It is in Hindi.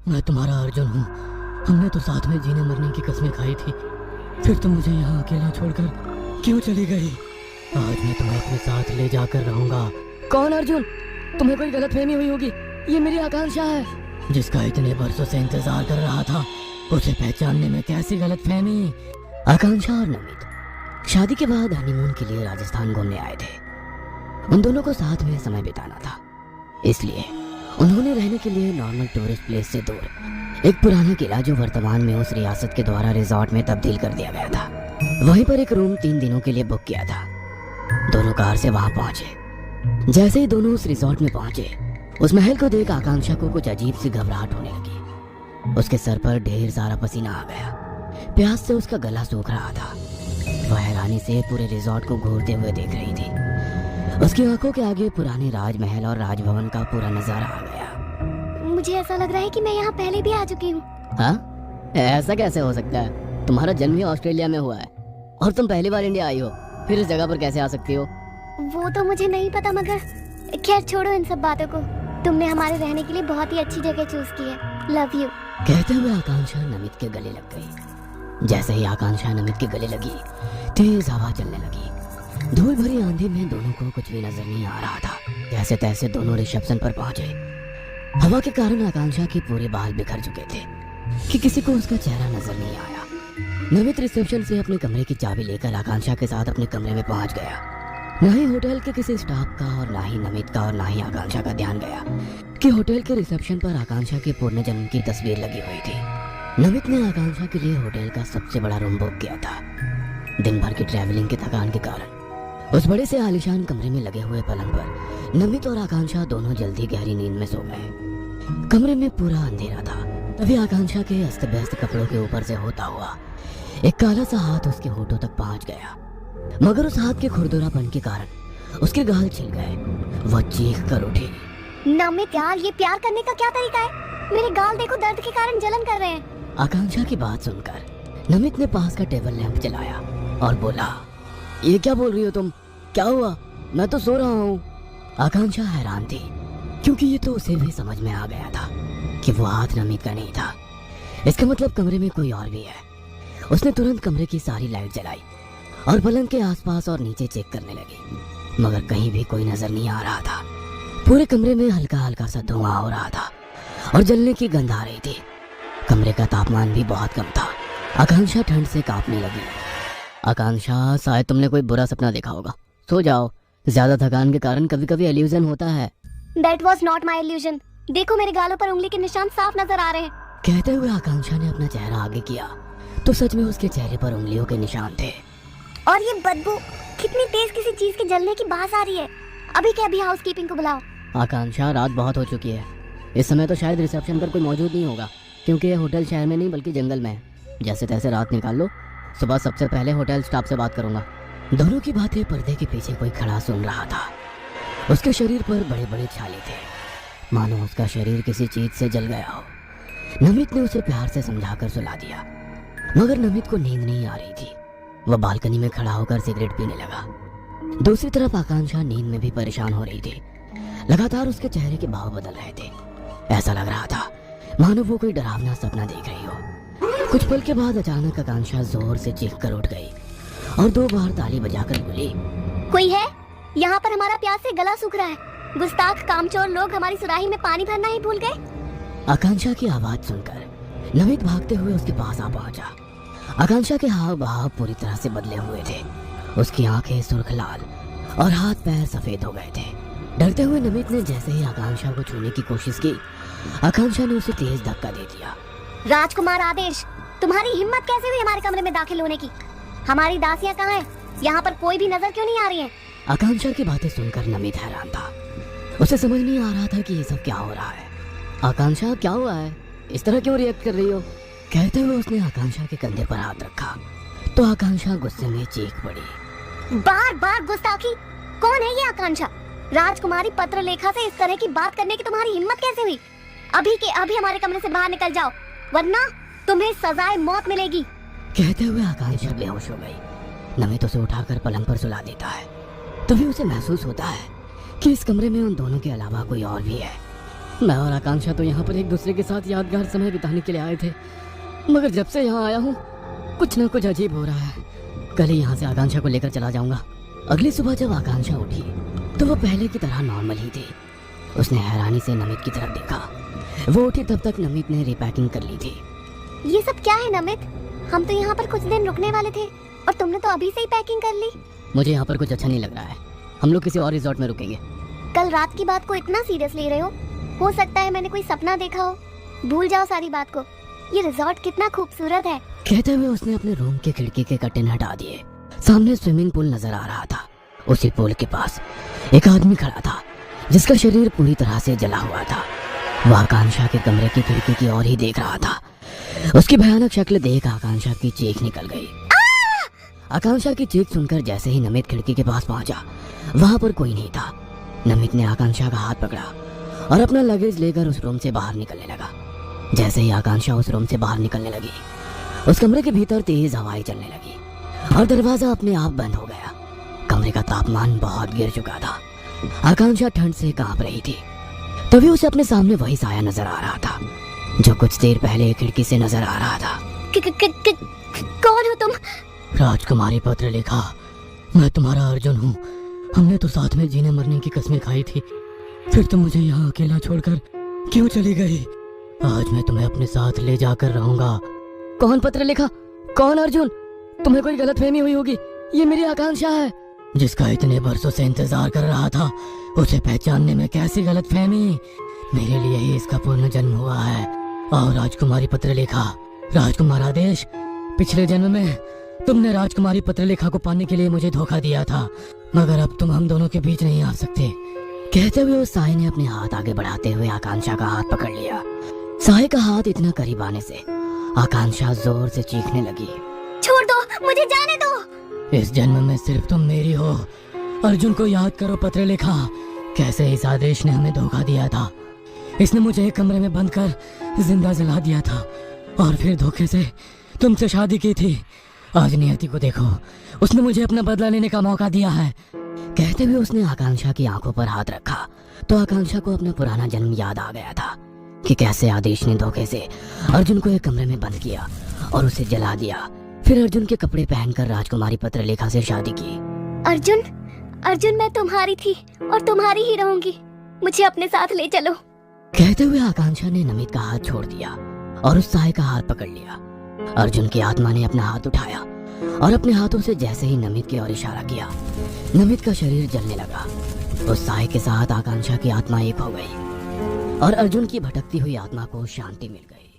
मैं तुम्हारा अर्जुन हूँ। हमने तो साथ में जीने मरने की कसमें खाई थी, फिर तुम मुझे यहाँ अकेला छोड़कर क्यों चली गई? आज मैं तुम्हें अपने साथ ले जाकर रहूंगा। कौन अर्जुन? तुम्हें कोई गलतफहमी हुई होगी, ये मेरी आकांक्षा है, जिसका इतने बरसों से इंतजार कर रहा था। उसे पहचानने में कैसी गलतफहमी? आकांक्षा और नमित शादी के बाद हनीमून के लिए राजस्थान घूमने आए थे। उन दोनों को साथ में समय बिताना था, इसलिए उन्होंने रहने के लिए नॉर्मल टूरिस्ट प्लेस से दूर एक पुराना किला, जो वर्तमान में उस रियासत के द्वारा रिजॉर्ट में तब्दील कर दिया गया था, वहीं पर एक रूम 3 दिनों के लिए बुक किया था। दोनों कार से वहां पहुंचे। जैसे ही दोनों उस रिजॉर्ट में पहुंचे, उस महल को देख आकांक्षा को कुछ अजीब सी घबराहट होने लगी। उसके सर पर ढेर सारा पसीना आ गया, प्यास से उसका गला सूख रहा था। वह हैरानी से पूरे रिजॉर्ट को घूरते हुए देख रही थी। उसकी आंखों के आगे पुराने राजमहल और राजभवन का पूरा नजारा आ गया। मुझे ऐसा लग रहा है कि मैं यहाँ पहले भी आ चुकी हूँ। हाँ, ऐसा कैसे हो सकता है? तुम्हारा जन्म ही ऑस्ट्रेलिया में हुआ है और तुम पहली बार इंडिया आई हो, फिर इस जगह पर कैसे आ सकती हो? वो तो मुझे नहीं पता, मगर खैर छोड़ो इन सब बातों को। तुमने हमारे रहने के लिए बहुत ही अच्छी जगह चूज की है। Love you. कहते हुए आकांक्षा नमित के गले लग गई। जैसे ही आकांक्षा नमित के गले लगी, तेज हवा चलने लगी। धूल भरी आंधी में दोनों को कुछ भी नजर नहीं आ रहा था। जैसे तैसे दोनों रिसेप्शन पर पहुंचे। हवा के कारण आकांक्षा के पूरे बाल बिखर चुके थे कि किसी को उसका चेहरा नजर नहीं आया। नमित रिसेप्शन से अपने कमरे की चाबी लेकर आकांक्षा के साथ अपने कमरे में पहुंच गया। न ही होटल के किसी स्टाफ का और ना ही नमित का और ना ही आकांक्षा का ध्यान गया कि होटल के रिसेप्शन पर आकांक्षा के पूर्ण जन्म की तस्वीर लगी हुई थी। नमित ने आकांक्षा के लिए होटल का सबसे बड़ा रूम बुक किया था। दिन भर की ट्रैवलिंग की थकान के कारण उस बड़े से आलीशान कमरे में लगे हुए पलंग पर नमित और आकांक्षा दोनों जल्दी गहरी नींद में सो गए। कमरे में पूरा अंधेरा था। तभी आकांक्षा के अस्त व्यस्त कपड़ों के ऊपर से होता हुआ एक काला सा हाथ उसके होठों तक पहुंच गया, मगर उस हाथ के खुरदुरापन के कारण उसके गाल छिल गए। वह चीख कर उठी। नमित यार, ये प्यार करने का क्या तरीका है? मेरे गाल देखो, दर्द के कारण जलन कर रहे हैं। आकांक्षा की बात सुनकर नमित ने पास का टेबल लैंप जलाया और बोला, ये क्या बोल रही हो तुम? क्या हुआ? मैं तो सो रहा हूँ। आकांक्षा हैरान थी, क्योंकि ये तो उसे भी समझ में आ गया था कि वो हाथ नमित का नहीं था। इसका मतलब कमरे में कोई और भी है। उसने तुरंत कमरे की सारी लाइट जलाई और पलंग के आसपास और नीचे चेक करने लगी, मगर कहीं भी कोई नजर नहीं आ रहा था। पूरे कमरे में हल्का हल्का सा धुआं हो रहा था और जलने की गंध आ रही थी। कमरे का तापमान भी बहुत कम था। आकांक्षा ठंड से कांपने लगी। आकांक्षा, शायद तुमने कोई बुरा सपना देखा होगा, सो जाओ। ज्यादा थकान के कारण कभी कभी इल्यूजन होता है। That was not my illusion. देखो, मेरे गालों पर उंगली के निशान साफ नजर आ रहे हैं। कहते हुए आकांक्षा ने अपना चेहरा आगे किया तो सच में उसके चेहरे पर उंगलियों के निशान थे। और ये बदबू, कितनी तेज किसी चीज के जलने की बास आ रही है। अभी के अभी हाउसकीपिंग को बुलाओ। आकांक्षा, रात बहुत हो चुकी है। इस समय तो शायद रिसेप्शन पर कोई मौजूद नहीं होगा, क्योंकि ये होटल शहर में नहीं बल्कि जंगल में है। जैसे तैसे रात निकाल लो, सुबह सबसे पहले होटल स्टाफ से बात करूंगा। दोनों की बातें पर्दे के पीछे कोई खड़ा सुन रहा था। उसके शरीर पर बड़े बड़े छाले थे, मानो उसका शरीर किसी चीज से जल गया हो। नमित ने उसे प्यार से समझाकर सुला दिया, मगर नमित को नींद नहीं आ रही थी। वह बालकनी में खड़ा होकर सिगरेट पीने लगा। दूसरी तरफ आकांक्षा नींद में भी परेशान हो रही थी। लगातार उसके चेहरे के भाव बदल रहे थे। ऐसा लग रहा था मानो वो कोई डरावना सपना देख रही हो। कुछ पल के बाद अचानक आकांक्षा जोर से चीख कर उठ गई और 2 बार ताली बजाकर बोली, कोई है? यहाँ पर हमारा प्यास से गला सूख रहा है। गुस्ताख कामचोर लोग हमारी सुराही में पानी भरना ही भूल गए। आकांक्षा की आवाज सुनकर नमित भागते हुए उसके पास आ पहुंचा। आकांक्षा के हाव भाव पूरी तरह से बदले हुए थे। उसकी आंखें सुर्ख लाल और हाथ पैर सफेद हो गए थे। डरते हुए नमित ने जैसे ही आकांक्षा को छूने की कोशिश की, आकांक्षा ने उसे तेज धक्का दे दिया। राजकुमार आदेश, तुम्हारी हिम्मत कैसे हुई हमारे कमरे में दाखिल होने की? हमारी दासियां कहाँ हैं? यहाँ पर कोई भी नजर क्यों नहीं आ रही है? आकांक्षा की बातें सुनकर नमित हैरान था। उसे समझ नहीं आ रहा था कि ये सब क्या हो रहा है। आकांक्षा, क्या हुआ है? इस तरह क्यों रिएक्ट कर रही हो? कहते हुए उसने आकांक्षा के कंधे पर हाथ रखा तो आकांक्षा गुस्से में चीख पड़ी। बार बार गुस्ताखी! कौन है ये आकांक्षा? राजकुमारी पत्र लेखा से इस तरह की बात करने की तुम्हारी हिम्मत कैसे हुई? अभी के अभी हमारे कमरे से बाहर निकल जाओ, वरना तुम्हें सजाए मौत मिलेगी। कहते हुए आकांक्षा बेहोश हो गई। नमित उसे उठाकर पलंग पर सुला देता है। तभी उसे महसूस होता है कि इस कमरे में उन दोनों के अलावा कोई और भी है। मैं और आकांक्षा तो यहाँ पर एक दूसरे के साथ यादगार समय बिताने के लिए आए थे, मगर जब से यहाँ आया हूँ कुछ न कुछ अजीब हो रहा है। कल ही यहाँ से आकांक्षा को लेकर चला जाऊंगा। अगली सुबह जब आकांक्षा उठी तो वो पहले की तरह नॉर्मल ही थी। उसने हैरानी से नमित की तरफ देखा। वो उठी तब तक नमित ने रिपैकिंग कर ली थी। ये सब क्या है नमित? हम तो यहाँ पर कुछ दिन रुकने वाले थे और तुमने तो अभी से ही पैकिंग कर ली। मुझे यहाँ पर कुछ अच्छा नहीं लग रहा है। हम लोग किसी और रिजॉर्ट में रुकेंगे। कल रात की बात को इतना सीरियस ले रहे हो सकता है मैंने कोई सपना देखा हो। भूल जाओ सारी बात को। ये रिजॉर्ट कितना खूबसूरत है। कहते हुए उसने अपने रूम के खिड़की के कर्टेन हटा दिए। सामने स्विमिंग पूल नजर आ रहा था। उसी पूल के पास एक आदमी खड़ा था जिसका शरीर पूरी तरह से जला हुआ था। वह आकांक्षा के कमरे की खिड़की की ओर ही देख रहा था। उसकी भयानक शक्ल देख आकांक्षा की चीख निकल गई। आकांक्षा की चीख सुनकर जैसे ही नमित खिड़की के पास पहुंचा, वहां पर कोई नहीं था। नमित ने आकांक्षा का हाथ पकड़ा और अपना लगेज लेकर उस रूम से बाहर निकलने लगा। जैसे ही आकांक्षा उस रूम से बाहर निकलने लगी, उस कमरे के भीतर तेज हवाएं चलने लगी और दरवाजा अपने आप बंद हो गया। कमरे का तापमान बहुत गिर चुका था। आकांक्षा ठंड से कांप रही थी। तभी उसे अपने सामने वही साया नजर आ रहा था जो कुछ देर पहले खिड़की से नजर आ रहा था। कौन हो तुम? राजकुमारी पत्रलेखा, मैं तुम्हारा अर्जुन हूँ। हमने तो साथ में जीने मरने की कस्में खाई थी, फिर तुम मुझे यहाँ अकेला छोड़कर क्यों चली गई? आज मैं तुम्हें अपने साथ ले जाकर रहूंगा। कौन पत्रलेखा? कौन अर्जुन? तुम्हें कोई गलतफहमी हुई होगी। ये मेरी आकांक्षा है जिसका इतने बरसों से इंतजार कर रहा था। उसे पहचानने में कैसी गलतफहमी? मेरे लिए ही इसका पुनर्जन्म हुआ है। और राजकुमारी पत्रलेखा, राजकुमार आदेश, पिछले जन्म में तुमने राजकुमारी पत्रलेखा को पाने के लिए मुझे धोखा दिया था, मगर अब तुम हम दोनों के बीच नहीं आ सकते। कहते हुए उस साय ने अपने हाथ आगे बढ़ाते हुए आकांक्षा का हाथ पकड़ लिया। साय का हाथ इतना करीब आने से आकांक्षा जोर से चीखने लगी। छोड़ दो, मुझे जाने दो। इस जन्म में सिर्फ तुम मेरी हो। अर्जुन को याद करो पत्रलेखा, कैसे इस आदेश ने हमें धोखा दिया था। इसने मुझे एक कमरे में बंद कर जिंदा जला दिया था और फिर धोखे से तुमसे शादी की थी। आज नियति को देखो, उसने मुझे अपना बदला लेने का मौका दिया है। कहते हुए उसने आकांक्षा की आंखों पर हाथ रखा तो आकांक्षा को अपना पुराना जन्म याद आ गया था कि कैसे आदेश ने धोखे से अर्जुन को एक कमरे में बंद किया और उसे जला दिया। फिर अर्जुन के कपड़े पहनकर राजकुमारी पत्रलेखा से शादी की। अर्जुन, अर्जुन, मैं तुम्हारी थी और तुम्हारी ही रहूंगी। मुझे अपने साथ ले चलो। कहते हुए आकांक्षा ने नमित का हाथ छोड़ दिया और उस साय का हाथ पकड़ लिया। अर्जुन की आत्मा ने अपना हाथ उठाया और अपने हाथों से जैसे ही नमित की ओर इशारा किया, नमित का शरीर जलने लगा। उस साय के साथ आकांक्षा की आत्मा एक हो गई और अर्जुन की भटकती हुई आत्मा को शांति मिल गई।